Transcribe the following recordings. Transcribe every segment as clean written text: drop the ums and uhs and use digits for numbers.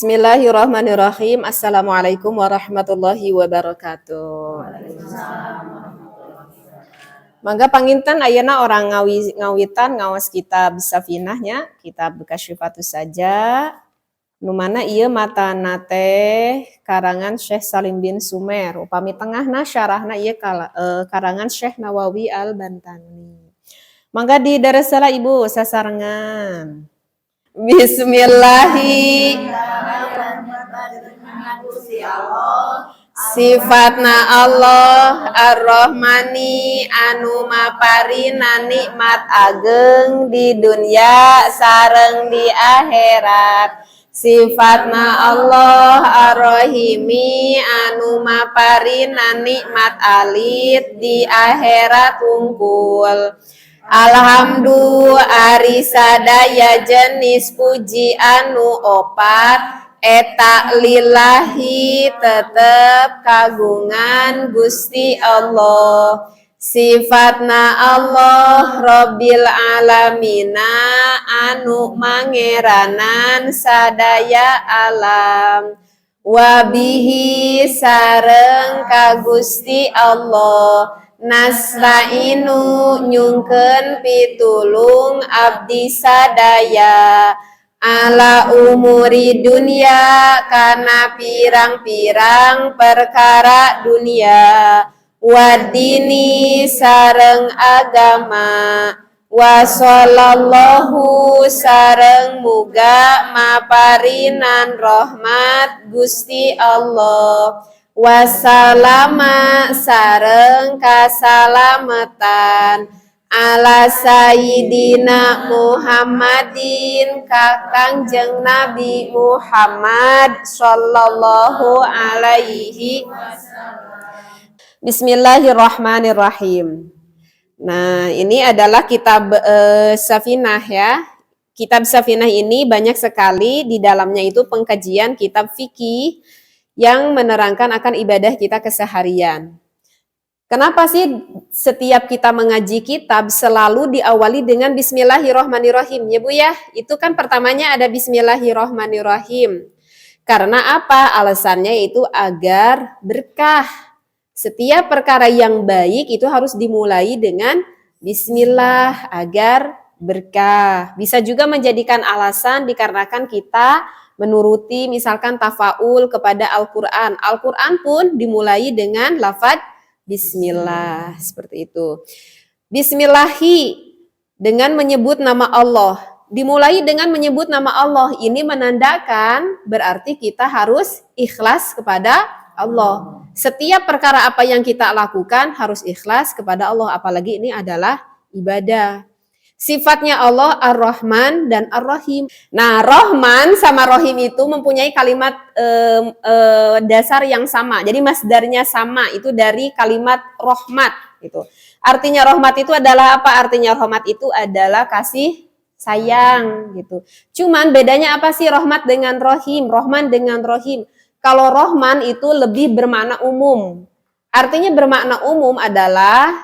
Bismillahirrahmanirrahim. Assalamualaikum warahmatullahi wabarakatuh. Mangga panginten ayeuna orang ngawitan ngawas kitab Safinahnya, kitab Kasyifatus Saja. Nu mana ieu matana teh karangan Syekh Salim bin Sumer. Upami tengahna syarahna ieu karangan Syekh Nawawi Al-Bantani. Mangga didaresela Ibu sasarengan. Sifatna Allah Ar-Rahmani anu maparina nikmat ageng di dunia sareng di akhirat. Sifatna Allah Ar-Rahimi anu maparina nikmat alit di akhirat unggul. Alhamdulillah ari sadaya jenis puji anu opat eta lillahi tetep kagungan Gusti Allah. Sifatna Allah Rabbil Alamina anu mangeranan sadaya alam. Wabihi sareng ka Gusti Allah nasta'inu nyungkeun pitulung abdi sadaya ala umuri dunia kana pirang-pirang perkara dunia wadini sareng agama wa sallallahu sareng muga maparinan rahmat Gusti Allah wasalama sareng kasalamatan ala sayyidina Muhammadin ka Kangjeng Nabi Muhammad sallallahu alaihi wasallam. Bismillahirrahmanirrahim. Nah, ini adalah kitab Safinah ya. Kitab Safinah ini banyak sekali di dalamnya itu pengkajian kitab fikih yang menerangkan akan ibadah kita keseharian. Kenapa sih setiap kita mengaji kitab selalu diawali dengan Bismillahirrahmanirrahim ya Bu ya? Itu kan pertamanya ada Bismillahirrahmanirrahim. Karena apa? Alasannya itu agar berkah. Setiap perkara yang baik itu harus dimulai dengan Bismillah agar berkah. Bisa juga menjadikan alasan dikarenakan kita menuruti misalkan tafaul kepada Al-Quran. Al-Quran pun dimulai dengan lafaz Bismillah, seperti itu. Bismillahi dengan menyebut nama Allah. Dimulai dengan menyebut nama Allah. Ini menandakan berarti kita harus ikhlas kepada Allah. Setiap perkara apa yang kita lakukan harus ikhlas kepada Allah. Apalagi ini adalah ibadah. Sifatnya Allah Ar-Rahman dan Ar-Rahim. Nah, Rahman sama Rahim itu mempunyai kalimat dasar yang sama. Jadi masdarnya sama, itu dari kalimat rahmat gitu. Artinya rahmat itu adalah apa? Artinya rahmat itu adalah kasih sayang gitu. Cuman bedanya apa sih rahmat dengan Rahim? Rahman dengan Rahim. Kalau Rahman itu lebih bermakna umum. Artinya bermakna umum adalah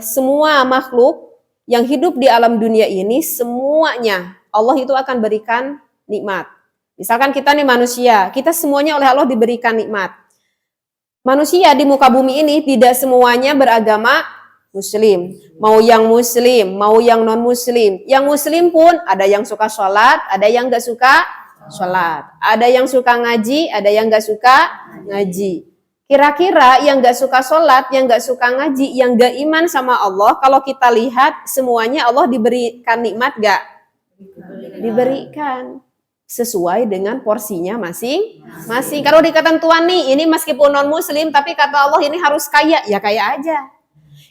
semua makhluk yang hidup di alam dunia ini semuanya Allah itu akan berikan nikmat. Misalkan kita nih manusia, kita semuanya oleh Allah diberikan nikmat. Manusia di muka bumi ini tidak semuanya beragama muslim. Mau yang muslim, mau yang non muslim. Yang muslim pun ada yang suka sholat, ada yang gak suka sholat. Ada yang suka ngaji, ada yang gak suka ngaji. Kira-kira yang gak suka sholat, yang gak suka ngaji, yang gak iman sama Allah, kalau kita lihat semuanya Allah diberikan nikmat gak? Diberikan. Sesuai dengan porsinya masing-masing. Kalau di ketentuan nih, ini meskipun non muslim, tapi kata Allah ini harus kaya, ya kaya aja.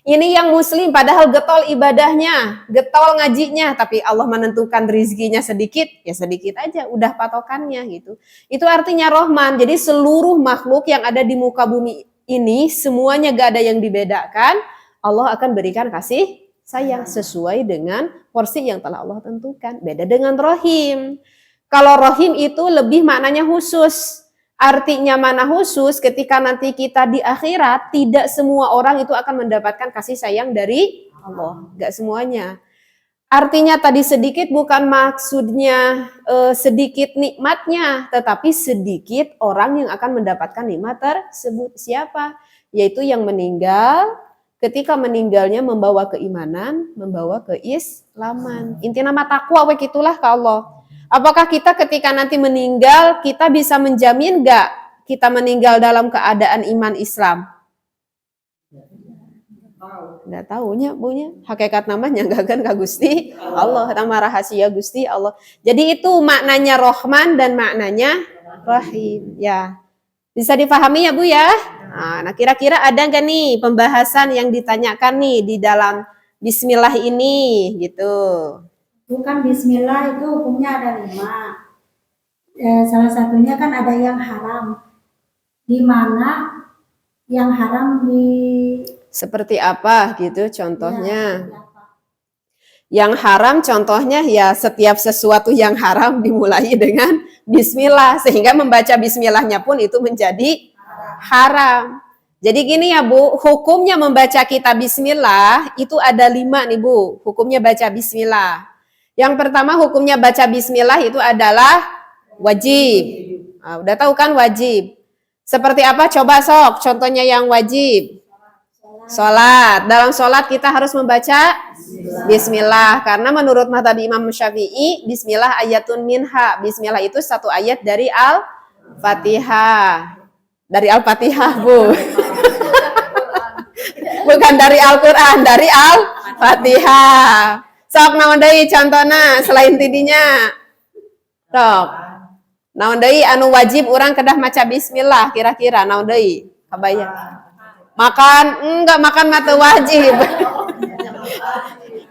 Ini yang muslim padahal getol ibadahnya, getol ngajinya, tapi Allah menentukan rizkinya sedikit, ya sedikit aja, udah patokannya gitu. Itu artinya Rahman. Jadi seluruh makhluk yang ada di muka bumi ini semuanya gak ada yang dibedakan. Allah akan berikan kasih sayang sesuai dengan porsi yang telah Allah tentukan. Beda dengan Rahim. Kalau Rahim itu lebih maknanya khusus. Artinya mana khusus ketika nanti kita di akhirat tidak semua orang itu akan mendapatkan kasih sayang dari Allah. Gak semuanya. Artinya tadi sedikit bukan maksudnya sedikit nikmatnya, tetapi sedikit orang yang akan mendapatkan nikmat tersebut. Siapa? Yaitu yang meninggal, ketika meninggalnya membawa keimanan, membawa keislaman. Intinya nama takwa we gitulah ke Allah. Apakah kita ketika nanti meninggal, kita bisa menjamin gak kita meninggal dalam keadaan iman Islam? Nggak tahunya bunya hakikat namanya nggak kan Kak Gusti Allah, nama rahasia Gusti Allah. Jadi itu maknanya Rahman dan maknanya Rahim ya, bisa dipahami ya Bu ya. Nah kira-kira ada nggak nih pembahasan yang ditanyakan nih di dalam Bismillah ini gitu? Bukan Bismillah itu hukumnya ada 5. Salah satunya kan ada yang haram, di mana yang haram di Seperti apa gitu contohnya? ya, Yang haram contohnya ya setiap sesuatu yang haram dimulai dengan Bismillah, sehingga membaca Bismillahnya pun itu menjadi haram. Jadi gini ya Bu, hukumnya membaca kitab Bismillah itu ada 5 nih Bu, hukumnya baca Bismillah. Yang pertama hukumnya baca Bismillah itu adalah wajib. Nah, udah tahu kan wajib. Seperti apa coba sok contohnya yang wajib? Sholat. Dalam sholat kita harus membaca Bismillah. Karena menurut mazhab Imam Syafi'i, Bismillah ayatun minha. Bismillah itu satu ayat dari Al-Fatihah. Dari Al-Fatihah, Bu. Bukan dari Al-Quran, dari Al-Fatihah. Sok naon deui contohna selain tidinya. Sok. Naon deui anu wajib urang kedah maca Bismillah kira-kira naon deui? Kabayang. Makan, enggak makan mata wajib.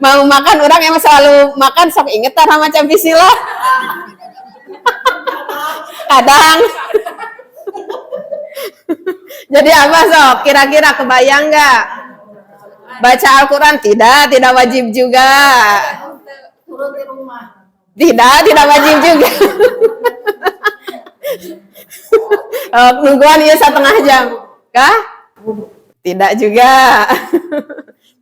Mau makan orang emang selalu makan sok ingetan sama macam Bismillah. Kadang. Jadi apa sok? Kira-kira kebayang nggak? Baca Al-Quran tidak wajib juga. turun di rumah. Tidak wajib juga. Nungguan ya 1/2 jam. Kah? Tidak juga.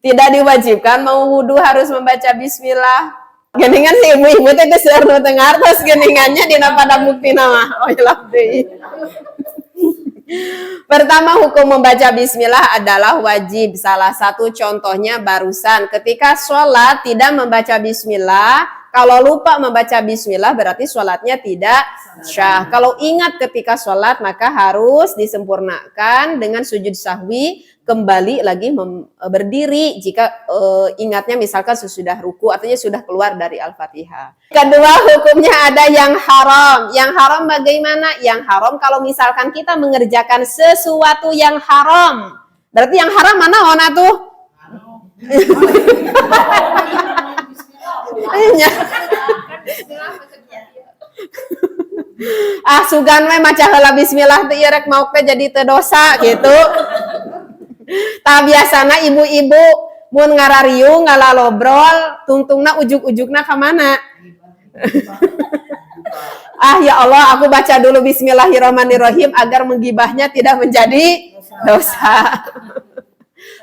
Tidak diwajibkan mau wudhu harus membaca Bismillah. Geningan si ibu-ibu itu seueur nu teu ngartos geningannya dina pada bukti nama. Oh deui. Pertama hukum membaca Bismillah adalah wajib. Salah satu contohnya barusan ketika sholat tidak membaca Bismillah. Kalau lupa membaca Bismillah berarti sholatnya tidak syah. Kalau ingat ketika sholat maka harus disempurnakan dengan sujud sahwi, kembali lagi berdiri jika ingatnya misalkan sesudah ruku, artinya sudah keluar dari Al-Fatihah. Kedua hukumnya ada yang haram. Yang haram bagaimana? Yang haram kalau misalkan kita mengerjakan sesuatu yang haram. Berarti yang haram mana ona tuh? Sugan we maca heula Bismillah teh rek mau teh jadi teu dosa gitu. Tah biasana ibu-ibu mun ngarariung ngalalobrol tungtungna ujug-ujugna ka mana? Ya Allah, aku baca dulu Bismillahirrahmanirrahim agar menggibahnya tidak menjadi dosa.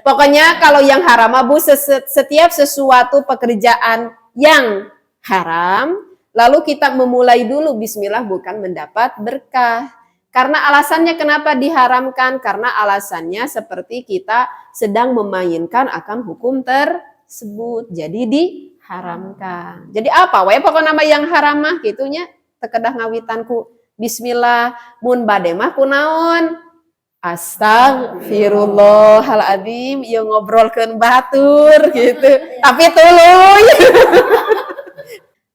Pokoknya kalau yang haram Bu, setiap sesuatu pekerjaan yang haram, lalu kita memulai dulu Bismillah bukan mendapat berkah. Karena alasannya kenapa diharamkan? Karena alasannya seperti kita sedang memainkan akan hukum tersebut. Jadi diharamkan. Jadi apa? Wae pokok nama yang haram mah gitunya. Tekedah ngawitanku Bismillah. Mun bade mah kunaon? Astagfirullahaladzim. Ya ngobrolkeun batur gitu. Tapi tuluy.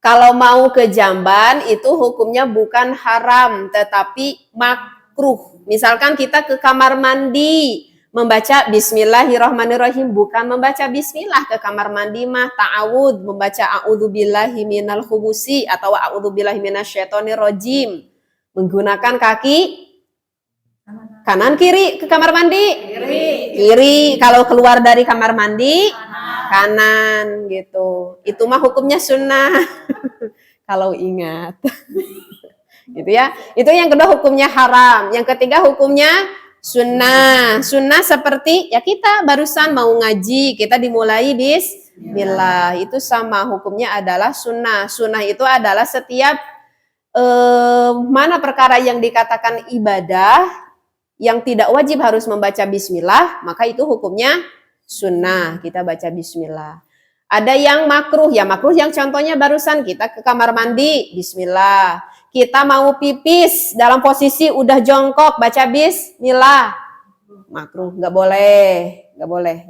Kalau mau ke jamban itu hukumnya bukan haram tetapi makruh. Misalkan kita ke kamar mandi membaca Bismillahirrahmanirrahim, bukan membaca Bismillah ke kamar mandi mah ta'awud, membaca a'udzubillahi minal khubusi atau a'udzubillahi minasyaitonirrajim. Menggunakan kaki kanan kiri ke kamar mandi? Kiri. Kalau keluar dari kamar mandi kanan gitu. Itu mah hukumnya sunnah. Kalau ingat. Gitu ya. Itu yang kedua hukumnya haram. Yang ketiga hukumnya sunnah. Sunnah seperti ya kita barusan mau ngaji, kita dimulai bismillah. Itu sama hukumnya adalah sunnah. Sunnah itu adalah setiap mana perkara yang dikatakan ibadah yang tidak wajib harus membaca bismillah, maka itu hukumnya sunnah. Kita baca bismillah. Ada yang makruh, ya makruh yang contohnya barusan kita ke kamar mandi, bismillah. Kita mau pipis dalam posisi udah jongkok, baca bismillah. Makruh, nggak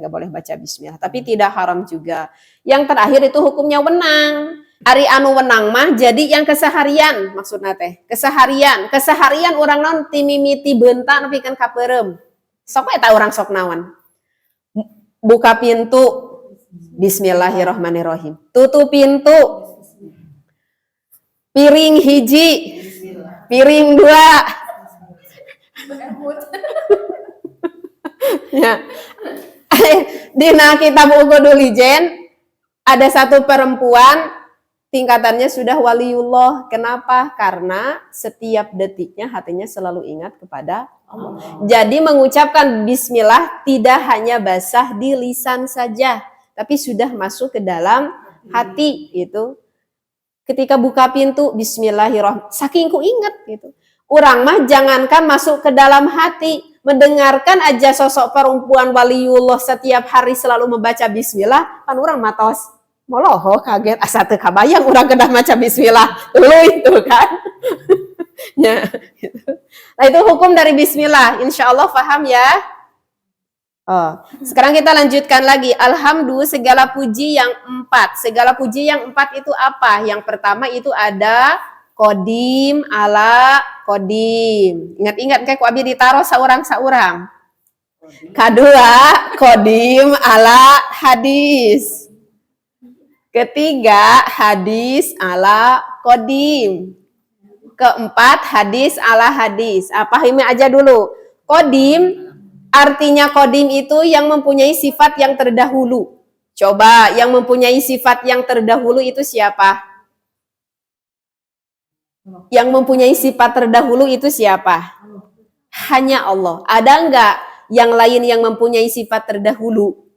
boleh baca bismillah. Tapi tidak haram juga. Yang terakhir itu hukumnya wenang. Ari anu wenang mah jadi yang keseharian maksudna teh. Keseharian orang non timimiti beunta nepikeun ka peureum. Sok eta urang sok naon. Buka pintu bismillahirrahmanirrahim. Tutup pintu. Piring hiji. Piring dua. Ya. Dina kitab Uqudul Ijen ada satu perempuan tingkatannya sudah waliullah. Kenapa? Karena setiap detiknya hatinya selalu ingat kepada Allah. Jadi mengucapkan bismillah tidak hanya basah di lisan saja, tapi sudah masuk ke dalam hati itu. Ketika buka pintu bismillahirrahmanirrahim, saking ku ingat gitu. Urang mah jangankan masuk ke dalam hati, mendengarkan aja sosok perempuan waliullah setiap hari selalu membaca bismillah, kan urang matos moloho kaget asa teu kabayang urang kedah maca bismillah tuluy itu kan. Ya, gitu. Nah itu hukum dari bismillah, insyaallah paham ya. Sekarang kita lanjutkan lagi. Alhamdulillah segala puji yang 4. Segala puji yang 4 itu apa? Yang pertama itu ada kodim ala kodim. Ingat-ingat kayak ku abi ditaro saurang-saurang. Kedua, kodim ala hadis. Ketiga, hadis ala kodim. Keempat, hadis ala hadis. Pahami aja dulu. Kodim, artinya kodim itu yang mempunyai sifat yang terdahulu. Coba, yang mempunyai sifat yang terdahulu itu siapa? Yang mempunyai sifat terdahulu itu siapa? Hanya Allah. Ada enggak yang lain yang mempunyai sifat terdahulu?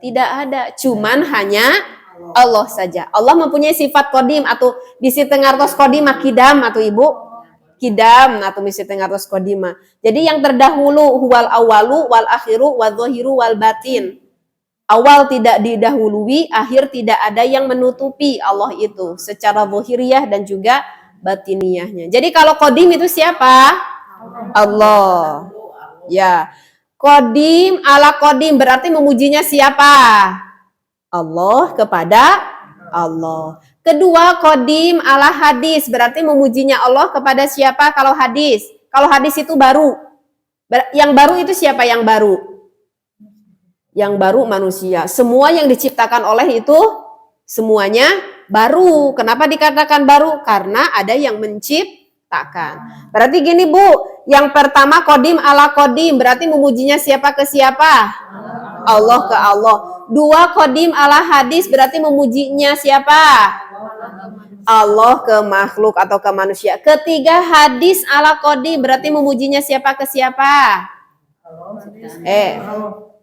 Tidak ada. Cuman hanya Allah saja. Allah mempunyai sifat kodim atau bisi tengartos kodim kidam atau ibu kidam atau bisi tengartos kodima. Jadi yang terdahulu huwal awalu wal akhiru wal zahiru wal batin. Awal tidak didahului, akhir tidak ada yang menutupi Allah itu secara zahiriyah dan juga batiniyahnya. Jadi kalau kodim itu siapa? Allah. Ya. Kodim ala kodim berarti memujinya siapa? Allah kepada Allah. Kedua, kodim ala hadis. Berarti memujinya Allah kepada siapa kalau hadis? Kalau hadis itu baru. Yang baru itu siapa yang baru? Yang baru manusia. Semua yang diciptakan oleh itu semuanya baru. Kenapa dikatakan baru? Karena ada yang menciptakan. Berarti gini Bu, yang pertama kodim ala kodim. Berarti memujinya siapa ke siapa? Allah ke Allah. Dua, kodim ala hadis berarti memujinya siapa? Allah ke makhluk atau ke manusia. Ketiga, hadis ala kodim berarti memujinya siapa ke siapa?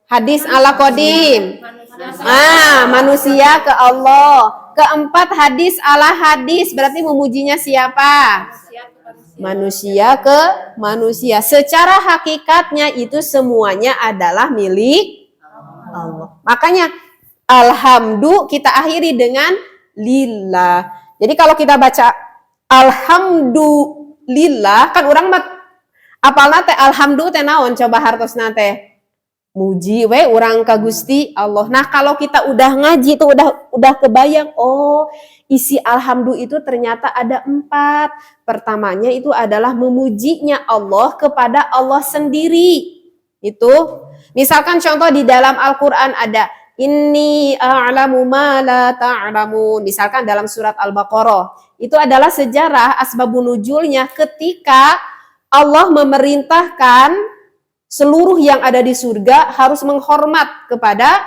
Hadis ala kodim. Manusia ke Allah. Keempat, hadis ala hadis berarti memujinya siapa? Manusia ke manusia. Secara hakikatnya itu semuanya adalah milik Allah. Makanya alhamdulillah kita akhiri dengan lillah. Jadi kalau kita baca alhamdulillah kan orang apalna teh alhamdulillah teh naon coba hartosna teh muji we urang ka Gusti Allah. Nah, kalau kita udah ngaji itu udah kebayang isi alhamdulillah itu ternyata ada 4. Pertamanya itu adalah memujinya Allah kepada Allah sendiri. Itu misalkan contoh di dalam Al-Qur'an ada inni a'lamu ma la ta'lamun. Misalkan dalam surat Al-Baqarah. Itu adalah sejarah asbabun nuzulnya ketika Allah memerintahkan seluruh yang ada di surga harus menghormat kepada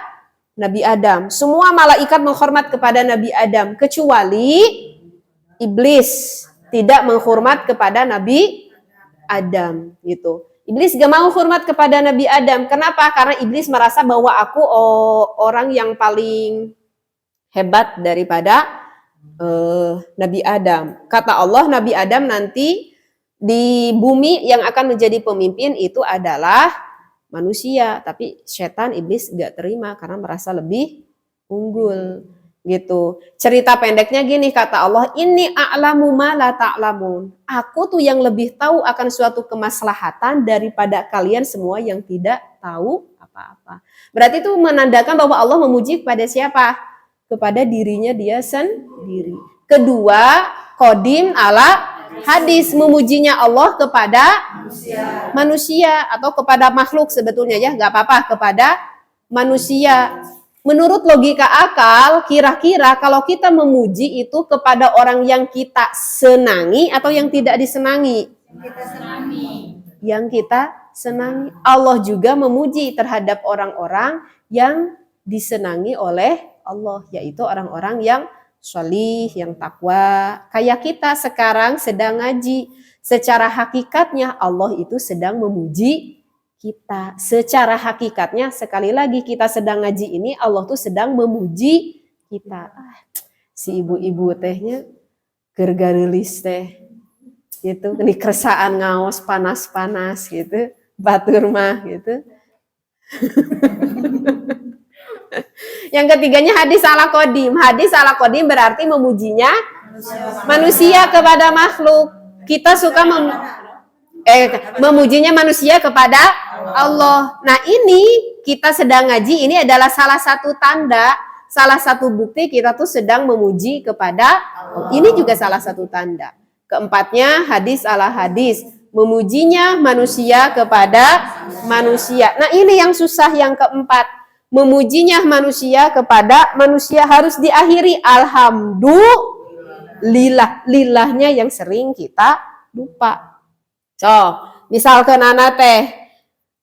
Nabi Adam. Semua malaikat menghormat kepada Nabi Adam kecuali iblis tidak menghormat kepada Nabi Adam gitu. Iblis gak mau hormat kepada Nabi Adam. Kenapa? Karena iblis merasa bahwa aku orang yang paling hebat daripada Nabi Adam. Kata Allah, Nabi Adam nanti di bumi yang akan menjadi pemimpin itu adalah manusia, tapi setan iblis gak terima karena merasa lebih unggul gitu. Cerita pendeknya gini, kata Allah, ini a'lamu ma la ta'lamun. Aku tuh yang lebih tahu akan suatu kemaslahatan daripada kalian semua yang tidak tahu apa-apa. Berarti itu menandakan bahwa Allah memuji kepada siapa? Kepada dirinya dia sendiri. Kedua, qadim ala hadis, memujinya Allah kepada manusia atau kepada makhluk sebetulnya ya, nggak apa-apa, kepada manusia. Menurut logika akal, kira-kira kalau kita memuji itu kepada orang yang kita senangi atau yang tidak disenangi? Yang kita senangi. Allah juga memuji terhadap orang-orang yang disenangi oleh Allah, yaitu orang-orang yang sholih, yang takwa. Kayak kita sekarang sedang ngaji, secara hakikatnya Allah itu sedang memuji kita. Secara hakikatnya, sekali lagi kita sedang ngaji ini, Allah tuh sedang memuji kita. Si ibu-ibu tehnya gergarelis teh gitu, ini keresaan ngaos panas-panas gitu, batur mah gitu. Yang ketiganya hadis ala qadim. Hadis ala qadim berarti memujinya manusia kepada makhluk. Kita suka memujinya manusia kepada Allah. Nah ini kita sedang ngaji, ini adalah salah satu tanda, salah satu bukti kita tuh sedang memuji kepada Allah. Ini juga salah satu tanda. Keempatnya hadis ala hadis, memujinya manusia kepada manusia. Nah ini yang susah, yang keempat. Memujinya manusia kepada manusia harus diakhiri alhamdulillah. Lillahnya yang sering kita lupa. So, misalkan anak teh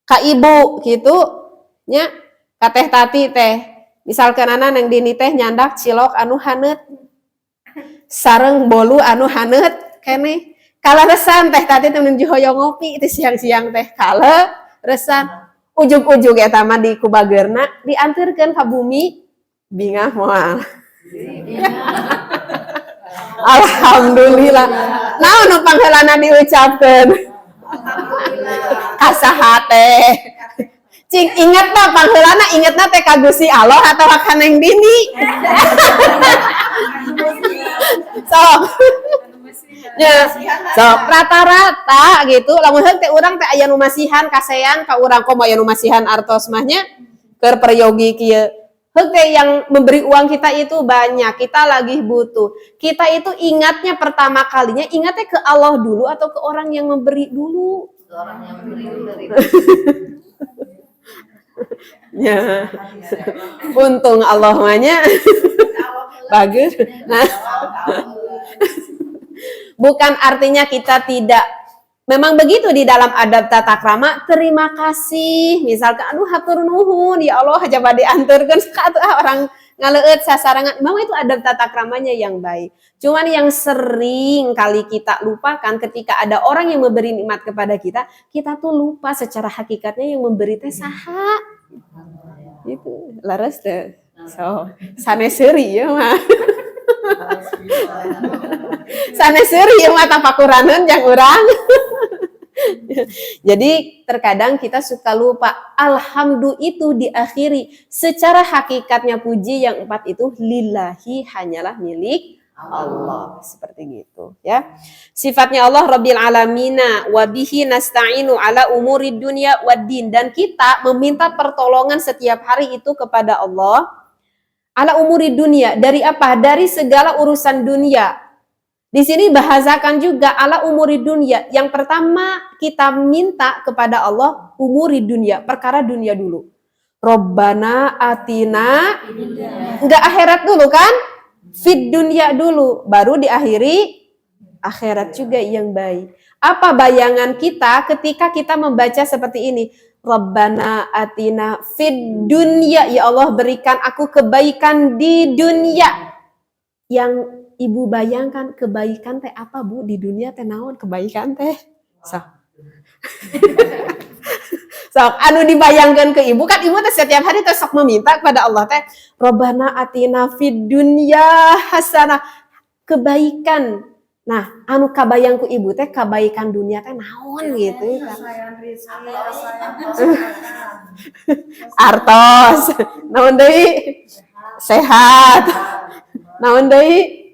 ka ibu gitu nya, ka teh tati teh. Misalkan anak nang dini teh nyandak cilok anu haneut. Sareng bolu anu haneut keneh. Kala resan teh tati teh menuju hoyong ngopi itu siang-siang teh kala resan. Ujug-ujug eta mah di kubageurna diantarkeun ka bumi bingah moal. Alhamdulillah. Naon nu pangheulana diucapkeun? Kasaha teh? Cing ingetna pangheulana, ingetna teh ka Gusti Allah atawa ka Neng Dini? Sok. Ya, sok rata-rata gitu. Lamun heuk teh urang teh aya nu masihan kasean ka urang, komo aya nu masihan artos mahnya keur peryogi kieu. Heuk teh yang memberi uang kita itu banyak, kita lagi butuh. Kita itu ingatnya pertama kalinya ingatnya ke Allah dulu atau ke orang yang memberi dulu? Ke orang yang memberi dulu. Ya. Untung Allah mahnya bagus. Nah. Bukan artinya kita tidak, memang begitu di dalam adab tata krama, terima kasih, misalkan aduh hatur nuhun ya Allah aja bade anterkeun ka orang ngaleueut sasarangan, memang itu adab tata kramanya yang baik. Cuman yang sering kali kita lupakan ketika ada orang yang memberi nikmat kepada kita, kita tuh lupa secara hakikatnya yang memberi teh saha. Itu laras teh. So, saneseri ya mah. Saneseri yang mata pakuraneun yang urang. Jadi terkadang kita suka lupa alhamdulillah itu diakhiri. Secara hakikatnya puji yang 4 itu lillahi, hanyalah milik Allah. Seperti gitu ya. Sifatnya Allah Rabbil Alamina wa bihi nasta'inu ala umurid dunya waddin, dan kita meminta pertolongan setiap hari itu kepada Allah ala umuri dunia, dari apa? Dari segala urusan dunia. Di sini bahasakan juga ala umuri dunia. Yang pertama kita minta kepada Allah umuri dunia, perkara dunia dulu. Robbana atina, enggak akhirat dulu kan? Fid dunia dulu, baru diakhiri akhirat juga yang baik. Apa bayangan kita ketika kita membaca seperti ini? Rabbana atina fid dunya, ya Allah berikan aku kebaikan di dunia. Yang ibu bayangkan kebaikan teh apa bu? Di dunia teh naon kebaikan teh? So. Sok anu dibayangkan ke ibu, kan ibu teh setiap hari teh sok meminta kepada Allah teh, Robbana atina fid dunya hasanah, kebaikan. Nah, anu kabayang ku ibu teh kebaikan dunia teh naon gitu. Kesayangan rezeki, kesayangan kesehatan. Artos, naon deui? Sehat. Naon deui?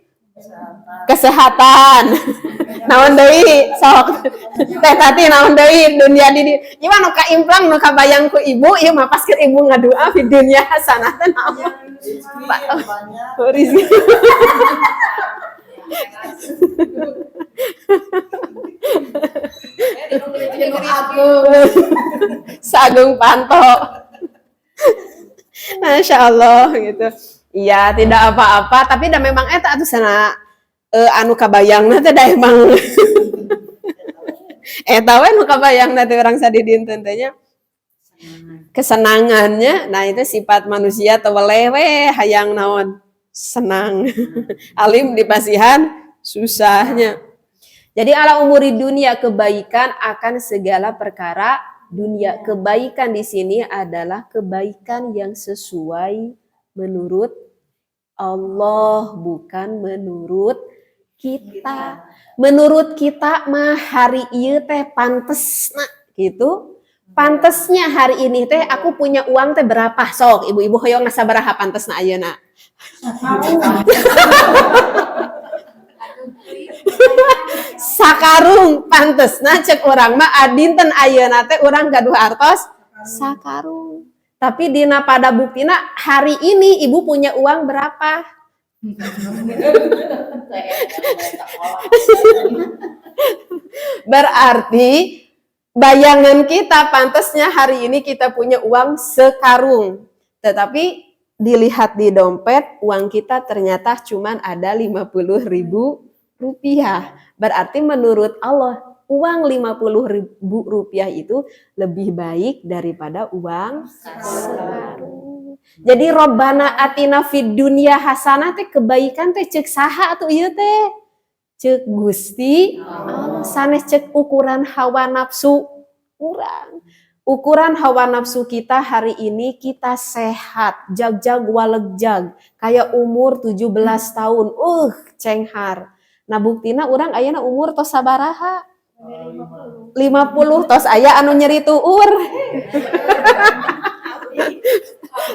Kesehatan. Naon deui? Sok. Teh tati naon deui dunia di ieu nu kaimplang nu kabayang ku ibu, ieu mah pas keur ibu ngadua fi dunya hasanah teh naon? Rezeki. Sagung Panto. Masya Allah gitu. Iya, tidak apa-apa, tapi dah memang eta atuh sana anu kabayangna teh da emang eta we nu kabayangna teh urang sadidinten teh nya kesenangannya. Nah, itu sifat manusia teu weleh we hayang naon? Senang. Alim di pasihan susahnya. Jadi ala umuri dunia, kebaikan akan segala perkara dunia. Kebaikan di sini adalah kebaikan yang sesuai menurut Allah, bukan menurut kita. Menurut kita mah hari ieu teh pantesna gitu. Pantesnya hari ini teh aku punya uang teh berapa? Sok ibu-ibu hoyong sabaraha pantesna ayeuna? Sakarung pantesna cek urang mah adinten ayeuna teh urang gaduh artos sakarung. Tapi dina pada buktina hari ini ibu punya uang berapa? Berarti bayangan kita pantasnya hari ini kita punya uang sekarung. Tetapi dilihat di dompet uang kita ternyata cuman ada 50.000 rupiah. Berarti menurut Allah uang 50.000 rupiah itu lebih baik daripada uang sekarung. Jadi Robbana atina fid dunya hasanah teh kebaikan teh ceuk saha atuh ieu teh? Ceuk Gusti Allah. Sanes ceuk ukuran hawa nafsu urang. Ukuran hawa nafsu kita hari ini kita sehat, jag-jag walegjag, kayak umur 17 tahun. Cenghar. Nah buktina urang ayeuna umur tos sabaraha? 50 tos aya anu nyeri tuur.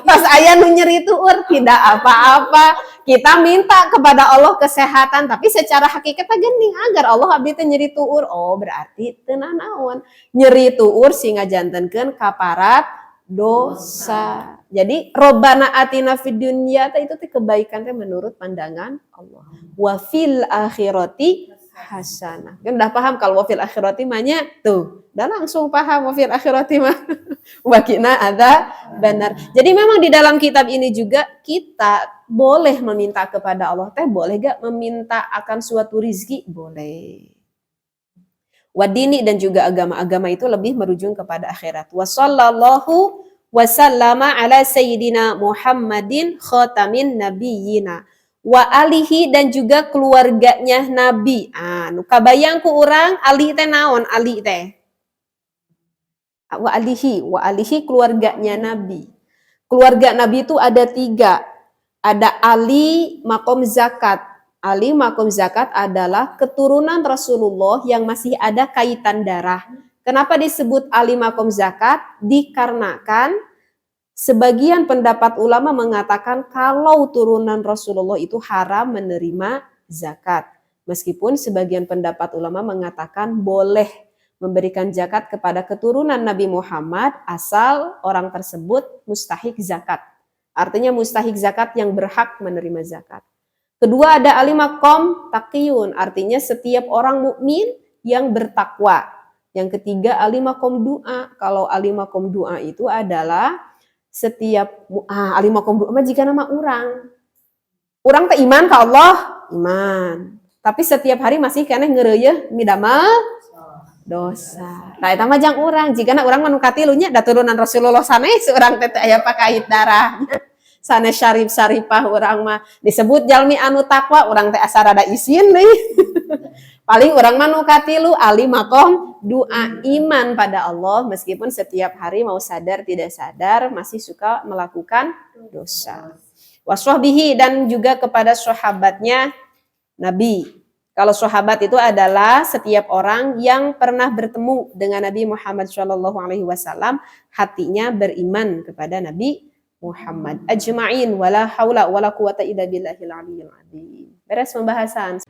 Tos aya nu nyeri tuur, tidak apa-apa. Kita minta kepada Allah kesehatan, tapi secara hakikat geuning agar Allah abdi teh nyeri tuur. Oh, berarti teu naon. Nyeri tuur sing ngajantenkeun kaparat dosa. Jadi Robbana atina fid dunya itu teh kebaikan teh menurut pandangan Allah. Wa fil akhirati hasanah. Kan udah paham kalau wafil akhirati mahnya tuh. Udah langsung paham wafil akhirati mah. Wakina ada benar. Jadi memang di dalam kitab ini juga kita boleh meminta kepada Allah. Teh boleh gak meminta akan suatu rizki? Boleh. Wadini dan juga agama-agama itu lebih merujung kepada akhirat. Wa sallallahu wa sallama ala sayyidina Muhammadin khatamin nabiyyina. Wa alihi dan juga keluarganya Nabi. Nu kabayang ku urang ali teh naon ali teh? Wa alihi keluarganya Nabi. Keluarga Nabi itu ada 3. Ada Ali makom zakat. Ali makom zakat adalah keturunan Rasulullah yang masih ada kaitan darah. Kenapa disebut Ali makom zakat? Dikarenakan sebagian pendapat ulama mengatakan kalau turunan Rasulullah itu haram menerima zakat. Meskipun sebagian pendapat ulama mengatakan boleh memberikan zakat kepada keturunan Nabi Muhammad asal orang tersebut mustahik zakat. Artinya mustahik zakat yang berhak menerima zakat. Kedua ada alimakom taqiyun, artinya setiap orang mukmin yang bertakwa. Yang ketiga alimakom doa. Kalau alimakom doa itu adalah setiap alimakom doa jika nama orang. Orang teh iman ke Allah, iman. Tapi setiap hari masih keneh ngeureuyeun midamel dosa. Nah, eta mah jang urang, jigana urang manu katilunya da turunan Rasulullah sanes urang teh aya pakait darahnya. Sanes syarif-syarifah urang mah disebut jalmi anu takwa, urang teh asa rada isin deui. Paling urang mah nu katilu ali makom doa iman pada Allah meskipun setiap hari mau sadar tidak sadar masih suka melakukan dosa. Wasrohbihi dan juga kepada sahabatnya Nabi. Kalau sahabat itu adalah setiap orang yang pernah bertemu dengan Nabi Muhammad SAW, hatinya beriman kepada Nabi Muhammad. Ajma'in wala haula wala quwata illa billahil aliyyil azim. Beres pembahasan.